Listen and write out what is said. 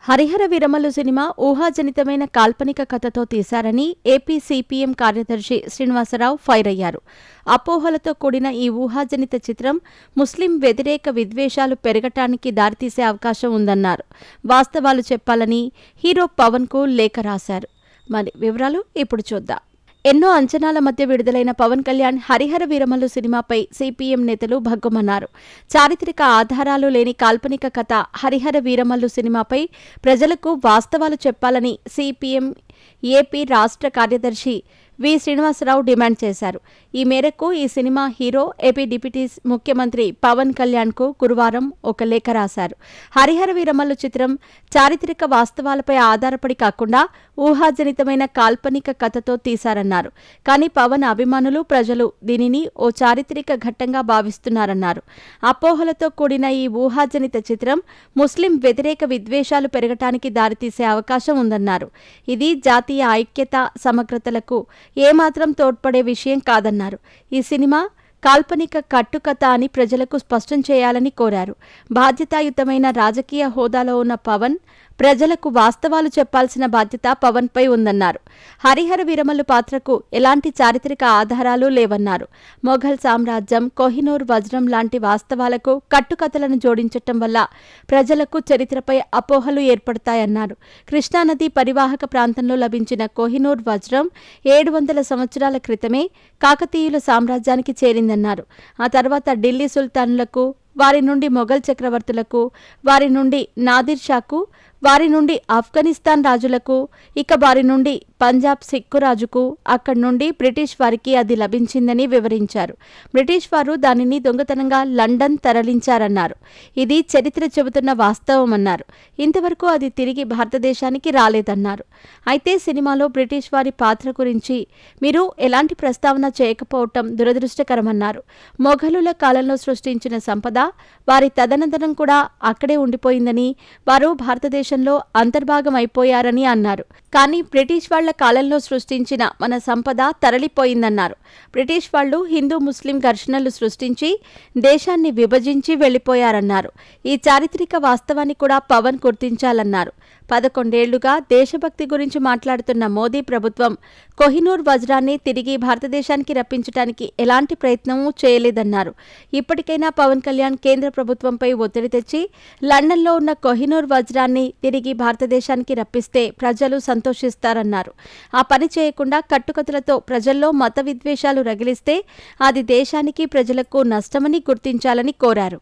Harihara Veeramallu cinema ఊహాజనితమైన కాల్పనిక కథతో తీశారని AP CPM కార్యదర్శి శ్రీనివాసరావు ఫైర్ అయ్యారు. అపోహలతో కూడిన ఈ ఊహాజనిత చిత్రం ముస్లిం వ్యతిరేక విద్వేషాలు పెరగటానికి దారితీసే అవకాశం ఉందన్నారు. వాస్తవాలు చెప్పాలని హీరో పవన్కు లేఖ రాశారు. మరి వివరాలు ఇప్పుడు చూద్దాం. ఎన్నో అంచనాల మధ్య విడుదలైన పవన్ కళ్యాణ్ హరిహర వీరమల్లు సినిమాపై సీపీఎం నేతలు భగ్గుమన్నారు. చారిత్రక ఆధారాలు లేని కాల్పనిక కథ హరిహర వీరమల్లు సినిమాపై ప్రజలకు వాస్తవాలు చెప్పాలని సీపీఎం ఏపీ రాష్ట్ర కార్యదర్శి వి శ్రీనివాసరావు డిమాండ్ చేశారు. ఈ మేరకు ఈ సినిమా హీరో ఏపీ డిప్యూటీ ముఖ్యమంత్రి పవన్ కళ్యాణ్కు గురువారం ఒక లేఖ రాశారు. హరిహర వీరమల్లు చిత్రం చారిత్రక వాస్తవాలపై ఆధారపడి కాకుండా ఊహాజనితమైన కాల్పనిక కథతో తీశారన్నారు. కానీ పవన్ అభిమానులు, ప్రజలు దీనిని ఓ చారిత్రక ఘట్టంగా భావిస్తున్నారన్నారు. అపోహలతో కూడిన ఈ ఊహాజనిత చిత్రం ముస్లిం వ్యతిరేక విద్వేషాలు పెరగటానికి దారితీసే అవకాశం ఉందన్నారు. ఇది జాతీయ ఐక్యత, సమగ్రతలకు ఏమాత్రం తోడ్పడే విషయం కాదన్నారు. ఈ సినిమా కాల్పనిక కట్టుకథ అని ప్రజలకు స్పష్టం చేయాలని కోరారు. బాధ్యతాయుతమైన రాజకీయ హోదాలో ఉన్న పవన్ ప్రజలకు వాస్తవాలు చెప్పాల్సిన బాధ్యత పవన్పై ఉందన్నారు. హరిహర వీరమల్లు పాత్రకు ఎలాంటి చారిత్రక ఆధారాలు లేవన్నారు. మొఘల్ సామ్రాజ్యం, కోహినూర్ వజ్రం లాంటి వాస్తవాలకు కట్టుకథలను జోడించటం వల్ల ప్రజలకు చరిత్రపై అపోహలు ఏర్పడతాయన్నారు. కృష్ణానది పరివాహక ప్రాంతంలో లభించిన కోహినూర్ వజ్రం 700 సంవత్సరాల క్రితమే కాకతీయుల సామ్రాజ్యానికి చేరిందన్నారు. ఆ తర్వాత ఢిల్లీ సుల్తానులకు, వారి నుండి మొఘల్ చక్రవర్తులకు, వారి నుండి నాదిర్ షాకు, వారి నుండి ఆఫ్ఘనిస్తాన్ రాజులకు, ఇక వారి నుండి పంజాబ్ సిక్కు రాజుకు, అక్కడి నుండి బ్రిటిష్ వారికి అది లభించిందని వివరించారు. బ్రిటిష్ వారు దానిని దొంగతనంగా లండన్ తరలించారన్నారు. ఇది చరిత్ర చెబుతున్న వాస్తవమన్నారు. ఇంతవరకు అది తిరిగి భారతదేశానికి రాలేదన్నారు. అయితే సినిమాలో బ్రిటిష్ వారి పాత్ర గురించి మీరు ఎలాంటి ప్రస్తావన చేయకపోవటం దురదృష్టకరమన్నారు. మొఘలుల కాలంలో సృష్టించిన సంపద వారి తదనంతరం కూడా అక్కడే ఉండిపోయిందని, వారు భారతదేశంలో అంతర్భాగం అయిపోయారని అన్నారు. కానీ బ్రిటిష్ వాళ్ల కాలంలో సృష్టించిన మన సంపద తరలిపోయిందన్నారు. బ్రిటిష్ వాళ్లు హిందూ ముస్లిం ఘర్షణలు సృష్టించి దేశాన్ని విభజించి వెళ్లిపోయారన్నారు. ఈ చారిత్రక వాస్తవాన్ని కూడా పవన్ గుర్తించాలన్నారు. 11 ఏళ్లుగా దేశభక్తి గురించి మాట్లాడుతున్న మోదీ ప్రభుత్వం కోహినూర్ వజ్రాన్ని తిరిగి భారతదేశానికి రప్పించడానికి ఎలాంటి ప్రయత్నమూ చేయలేదన్నారు. ఇప్పటికైనా పవన్ కళ్యాణ్ కేంద్ర ప్రభుత్వంపై ఒత్తిడి తెచ్చి లండన్లో ఉన్న కోహినూర్ వజ్రాన్ని తిరిగి భారతదేశానికి రప్పిస్తే ప్రజలు సంతోషిస్తారన్నారు. ఆ పని చేయకుండా కట్టుకథలతో ప్రజల్లో మత విద్వేషాలు రగిలిస్తే అది దేశానికి, ప్రజలకు నష్టమని గుర్తించాలని కోరారు.